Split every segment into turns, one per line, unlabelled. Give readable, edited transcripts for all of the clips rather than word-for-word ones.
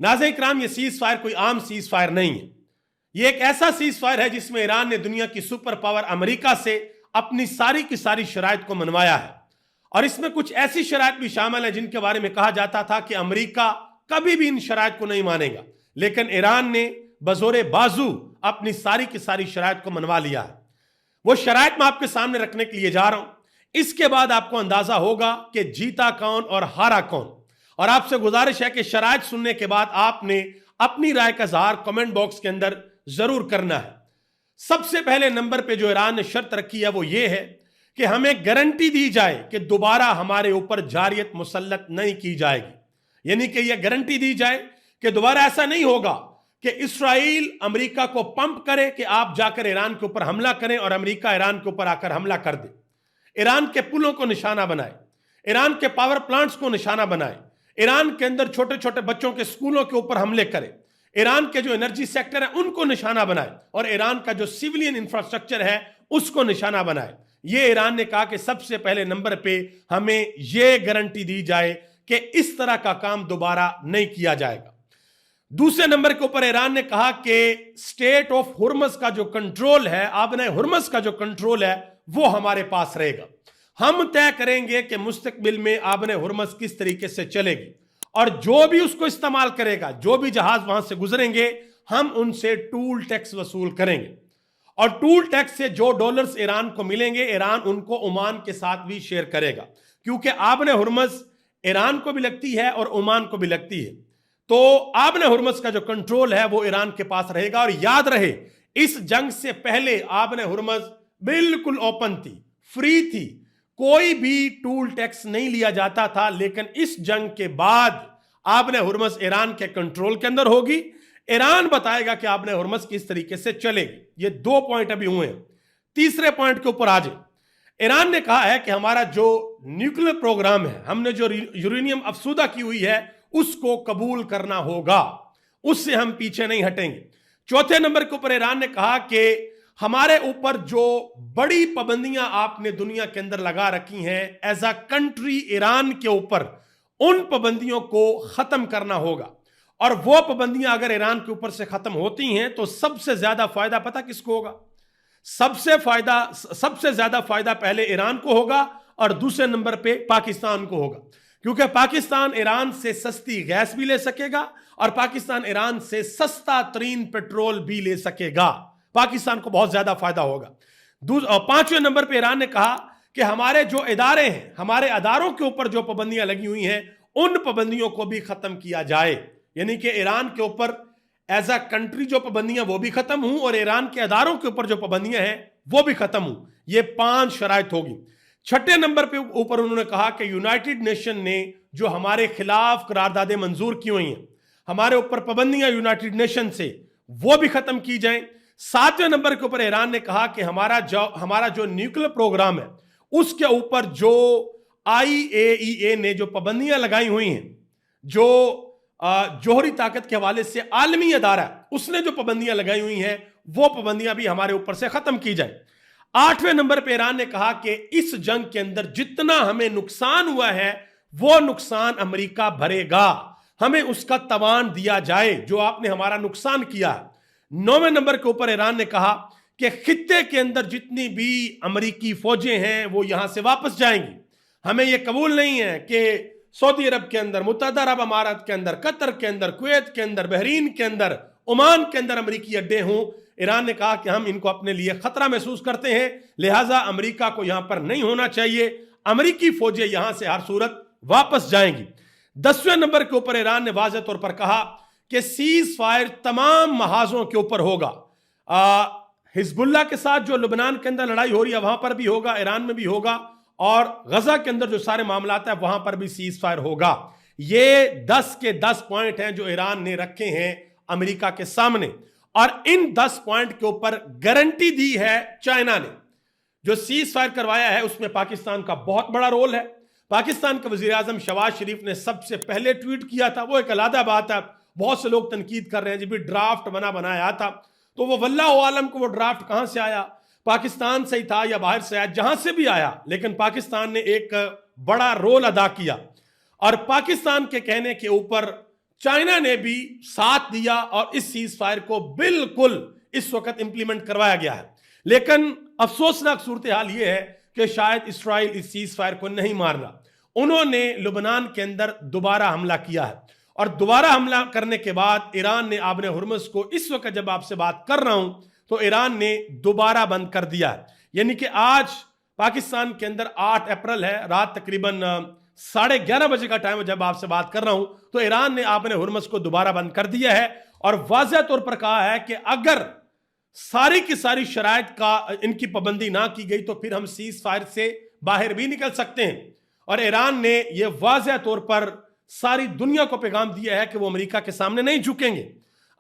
नाज़रीन इकराम, ये cease fire कोई आम सीज फायर नहीं है। ये एक ऐसा सीज फायर है जिसमें ईरान ने दुनिया की सुपर पावर अमेरिका से अपनी सारी की सारी शराइत को मनवाया है। और इसमें कुछ ऐसी शराइत भी शामिल है जिनके बारे में कहा जाता था कि अमेरिका कभी भी इन शराइत को नहीं मानेगा, लेकिन ईरान ने बजोरे बाजू अपनी सारी की सारी शराइत को मनवा लिया है। वो शराइत मैं आपके सामने रखने के लिए जा रहा हूं। इसके बाद आपको अंदाजा होगा कि जीता कौन और हारा कौन। और आपसे गुजारिश है कि शराइत सुनने के बाद आपने अपनी राय का इज़हार कमेंट बॉक्स के अंदर जरूर करना है। सबसे पहले नंबर पे जो ईरान ने शर्त रखी है वो ये है कि हमें गारंटी दी जाए कि दोबारा हमारे ऊपर जारियत मुसल्लत नहीं की जाएगी। यानी कि यह गारंटी दी जाए कि दोबारा ऐसा नहीं होगा कि इस्राइल अमेरिका को पंप करे कि आप जाकर ईरान के ऊपर हमला करें और अमेरिका ईरान के ऊपर आकर हमला कर दे, ईरान के पुलों को निशाना बनाए, ईरान के पावर प्लांट्स को निशाना बनाए, ईरान के अंदर छोटे छोटे बच्चों के स्कूलों के ऊपर हमले करे, ईरान के जो एनर्जी सेक्टर है उनको निशाना बनाए और ईरान का जो सिविलियन इंफ्रास्ट्रक्चर है उसको निशाना बनाए। ये ईरान ने कहा कि सबसे पहले नंबर पे हमें यह गारंटी दी जाए कि इस तरह का काम दोबारा नहीं किया जाएगा। दूसरे नंबर के ऊपर ईरान ने कहा कि स्टेट ऑफ हुर्मस का जो कंट्रोल है, आबने हुर्मस का जो कंट्रोल है वो हमारे पास रहेगा। हम तय करेंगे कि मुस्तकबिल में आबने हुर्मस किस तरीके से चलेगी और जो भी उसको इस्तेमाल करेगा, जो भी जहाज वहां से गुजरेंगे, हम उनसे टूल टैक्स वसूल करेंगे। और टूल टैक्स से जो डॉलर्स ईरान को मिलेंगे, ईरान उनको ओमान के साथ भी शेयर करेगा, क्योंकि आबने हुर्मस ईरान को भी लगती है और ओमान को भी लगती है। तो आबने हुर्मस का जो कंट्रोल है वो ईरान के पास रहेगा। और याद रहे, इस जंग से पहले आबने हुर्मस बिल्कुल ओपन थी, फ्री थी, कोई भी टूल टैक्स नहीं लिया जाता था। लेकिन इस जंग के बाद आबने हुर्मस ईरान के कंट्रोल के अंदर होगी। ईरान बताएगा कि आबने हुर्मस किस तरीके से चलेगी। ये 2 पॉइंट अभी हुए हैं। तीसरे पॉइंट के ऊपर आ जाए। ईरान ने कहा है कि हमारा जो न्यूक्लियर प्रोग्राम है, हमने जो यूरेनियम अफसूदा की हुई है उसको कबूल करना होगा, उससे हम पीछे नहीं हटेंगे। चौथे नंबर के ऊपर ईरान ने कहा कि हमारे ऊपर जो बड़ी पाबंदियां आपने दुनिया के अंदर लगा रखी हैं एज अ कंट्री, ईरान के ऊपर उन पाबंदियों को खत्म करना होगा। और वो पाबंदियां अगर ईरान के ऊपर से खत्म होती हैं तो सबसे ज्यादा फायदा पता किसको होगा? सबसे ज्यादा फायदा पहले ईरान को होगा और दूसरे नंबर पे पाकिस्तान को होगा, क्योंकि पाकिस्तान ईरान से सस्ती गैस भी ले सकेगा और पाकिस्तान ईरान से सस्ता तरीन पेट्रोल भी ले सकेगा। पाकिस्तान को बहुत ज्यादा फायदा होगा। पांचवें नंबर पे ईरान ने कहा कि हमारे जो इदारे हैं, हमारे अदारों के ऊपर जो पाबंदियां लगी हुई हैं उन पाबंदियों को भी खत्म किया जाए। यानी कि ईरान के ऊपर एज अ कंट्री जो पाबंदियां वो भी खत्म हूं और ईरान के अदारों के ऊपर जो पाबंदियां हैं वो भी खत्म हूं। ये 5 शराइत होगी। छठे नंबर पे ऊपर उन्होंने कहा कि यूनाइटेड नेशन ने जो हमारे खिलाफ करारदादें मंजूर की हुई हैं, हमारे ऊपर पाबंदियां यूनाइटेड नेशन से, वो भी खत्म की जाएं। 7वें नंबर के ऊपर ईरान ने कहा कि हमारा जो न्यूक्लियर प्रोग्राम है उसके ऊपर जो IAEA ने जो पाबंदियां लगाई हुई हैं, जो जोहरी ताकत के हवाले से आलमी अदारा उसने जो पाबंदियां लगाई हुई हैं वो पाबंदियां भी हमारे ऊपर से खत्म की जाए। 8वें नंबर पे ईरान ने कहा कि इस जंग के अंदर जितना हमें नुकसान हुआ है वो नुकसान अमेरिका भरेगा, हमें उसका तवान दिया जाए जो आपने हमारा नुकसान किया। 9वें नंबर के ऊपर ईरान ने कहा कि खित्ते के अंदर जितनी भी अमेरिकी फौजें हैं वो यहां से वापस जाएंगी। हमें यह कबूल नहीं है कि सऊदी अरब के अंदर, मुत्तहदा अरब अमारात के अंदर, कतर के अंदर, कुवैत के अंदर, बहरीन के अंदर, ओमान के अंदर अमेरिकी अड्डे हों। ईरान ने कहा कि हम इनको अपने लिए खतरा महसूस करते हैं, लिहाजा अमेरिका को यहां पर नहीं होना चाहिए, अमेरिकी फौजें यहां से हर सूरत वापस जाएंगी। 10वें नंबर के ऊपर ईरान ने वाज़ेह तौर पर कहा कि सीज फायर तमाम महाजों के ऊपर होगा। हिजबुल्लाह के साथ जो लुबनान के अंदर लड़ाई हो रही है वहां पर भी होगा, ईरान में भी होगा, और गजा के अंदर जो सारे मामलात है वहां पर भी सीज फायर होगा। ये 10 के 10 पॉइंट हैं जो ईरान ने रखे हैं अमेरिका के सामने। और इन 10 पॉइंट के ऊपर गारंटी दी है चाइना ने। जो सीज फायर करवाया है उसमें पाकिस्तान का बहुत बड़ा रोल है। पाकिस्तान के वजीर आजम शहबाज शरीफ ने सबसे पहले ट्वीट किया था, वो एक अलग बात है। बहुत से लोग तनकीद कर रहे हैं जी भी ड्राफ्ट बनाया था, तो वो वल्लाहु आलम को वो ड्राफ्ट कहां से आया, पाकिस्तान से ही था या बाहर से आया, जहां से भी आया, लेकिन पाकिस्तान ने एक बड़ा रोल अदा किया। और पाकिस्तान के कहने के ऊपर चाइना ने भी साथ दिया और इस सीज फायर को बिल्कुल इस वक्त इंप्लीमेंट करवाया गया है। लेकिन अफसोसनाक सूरत हाल यह है कि शायद इस्राइल इस सीज फायर को नहीं मान रहा। उन्होंने लुबनान के अंदर दोबारा हमला किया है और दोबारा हमला करने के बाद ईरान ने आबने हुर्मुज़ को, इस वक्त जब आपसे बात कर रहा हूं तो ईरान ने दोबारा बंद कर दिया है। यानी कि आज पाकिस्तान के अंदर 8 अप्रैल है, रात तकरीबन 11:30 बजे का टाइम, जब आपसे बात कर रहा हूं तो ईरान ने आबने हुर्मुज़ को दोबारा बंद कर दिया है और वाज़ेह तौर पर कहा है कि अगर सारी की सारी शराइत का इनकी पाबंदी ना की गई तो फिर हम सीज फायर से बाहर भी निकल सकते हैं। और ईरान ने यह वाज़ेह तौर पर सारी दुनिया को पैगाम दिया है कि वो अमेरिका के सामने नहीं झुकेंगे।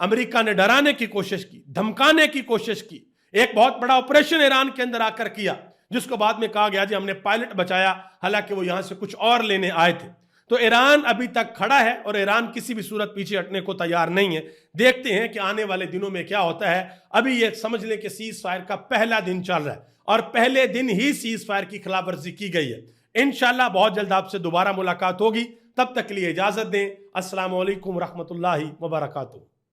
अमेरिका ने डराने की कोशिश की, धमकाने की कोशिश की, एक बहुत बड़ा ऑपरेशन ईरान के अंदर आकर किया, जिसको बाद में कहा गया जी हमने पायलट बचाया, हालांकि वो यहां से कुछ और लेने आए थे। तो ईरान अभी तक खड़ा है और ईरान किसी भी सूरत पीछे हटने को तैयार नहीं है। देखते हैं कि आने वाले दिनों में क्या होता है। अभी ये समझ लें कि सीज फायर का पहला दिन चल रहा है और पहले दिन ही सीज फायर की खिलाफवर्जी की गई है। इंशाल्लाह बहुत जल्द आपसे दोबारा मुलाकात होगी, तब तक के लिए इजाजत दें। अस्सलाम वालेकुम रहमतुल्लाहि व बरकातुहू।